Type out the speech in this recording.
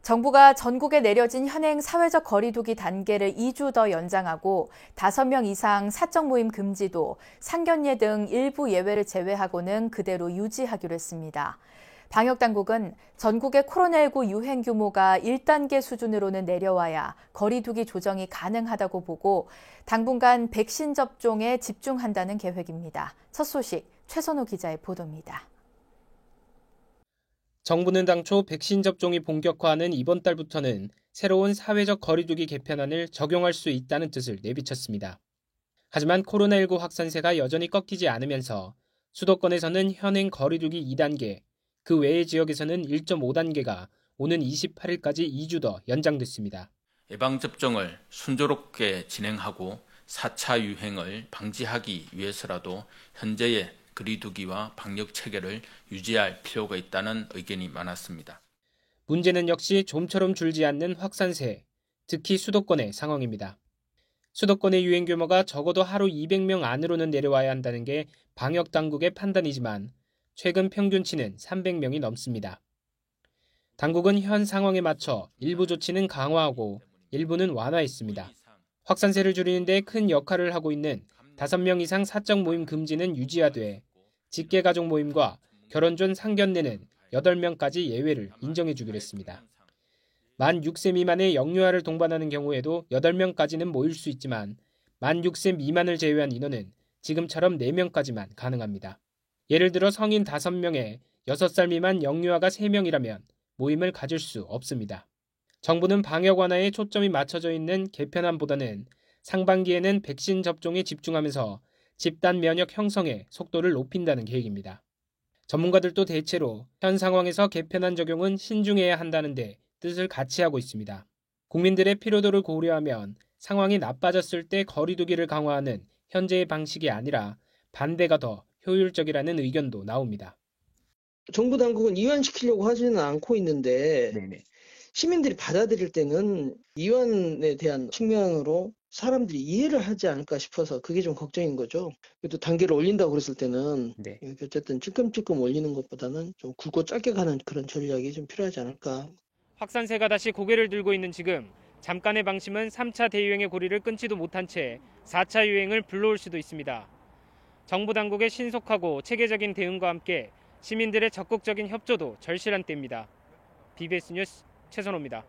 정부가 전국에 내려진 현행 사회적 거리 두기 단계를 2주 더 연장하고 5명 이상 사적 모임 금지도 상견례 등 일부 예외를 제외하고는 그대로 유지하기로 했습니다. 방역당국은 전국의 코로나19 유행 규모가 1단계 수준으로는 내려와야 거리 두기 조정이 가능하다고 보고 당분간 백신 접종에 집중한다는 계획입니다. 첫 소식 최선호 기자의 보도입니다. 정부는 당초 백신 접종이 본격화하는 이번 달부터는 새로운 사회적 거리두기 개편안을 적용할 수 있다는 뜻을 내비쳤습니다. 하지만 코로나19 확산세가 여전히 꺾이지 않으면서 수도권에서는 현행 거리두기 2단계, 그 외의 지역에서는 1.5단계가 오는 28일까지 2주 더 연장됐습니다. 예방접종을 순조롭게 진행하고 4차 유행을 방지하기 위해서라도 현재의 거리두기와 방역 체계를 유지할 필요가 있다는 의견이 많았습니다. 문제는 역시 좀처럼 줄지 않는 확산세, 특히 수도권의 상황입니다. 수도권의 유행 규모가 적어도 하루 200명 안으로는 내려와야 한다는 게 방역당국의 판단이지만 최근 평균치는 300명이 넘습니다. 당국은 현 상황에 맞춰 일부 조치는 강화하고 일부는 완화했습니다. 확산세를 줄이는 데 큰 역할을 하고 있는 5명 이상 사적 모임 금지는 유지하되 직계가족 모임과 결혼 전 상견례는 8명까지 예외를 인정해주기로 했습니다. 만 6세 미만의 영유아를 동반하는 경우에도 8명까지는 모일 수 있지만 만 6세 미만을 제외한 인원은 지금처럼 4명까지만 가능합니다. 예를 들어 성인 5명에 6살 미만 영유아가 3명이라면 모임을 가질 수 없습니다. 정부는 방역 완화에 초점이 맞춰져 있는 개편안보다는 상반기에는 백신 접종에 집중하면서 집단 면역 형성에 속도를 높인다는 계획입니다. 전문가들도 대체로 현 상황에서 개편안 적용은 신중해야 한다는데 뜻을 같이 하고 있습니다. 국민들의 피로도를 고려하면 상황이 나빠졌을 때 거리두기를 강화하는 현재의 방식이 아니라 반대가 더 효율적이라는 의견도 나옵니다. 정부 당국은 이완시키려고 하지는 않고 있는데 네네. 시민들이 받아들일 때는 이완에 대한 측면으로 사람들이 이해를 하지 않을까 싶어서 그게 좀 걱정인 거죠. 그래도 단계를 올린다고 그랬을 때는 네. 어쨌든 찔끔찔끔 올리는 것보다는 좀 굵고 짧게 가는 그런 전략이 좀 필요하지 않을까. 확산세가 다시 고개를 들고 있는 지금 잠깐의 방심은 3차 대유행의 고리를 끊지도 못한 채 4차 유행을 불러올 수도 있습니다. 정부 당국의 신속하고 체계적인 대응과 함께 시민들의 적극적인 협조도 절실한 때입니다. BBS 뉴스 최선호입니다.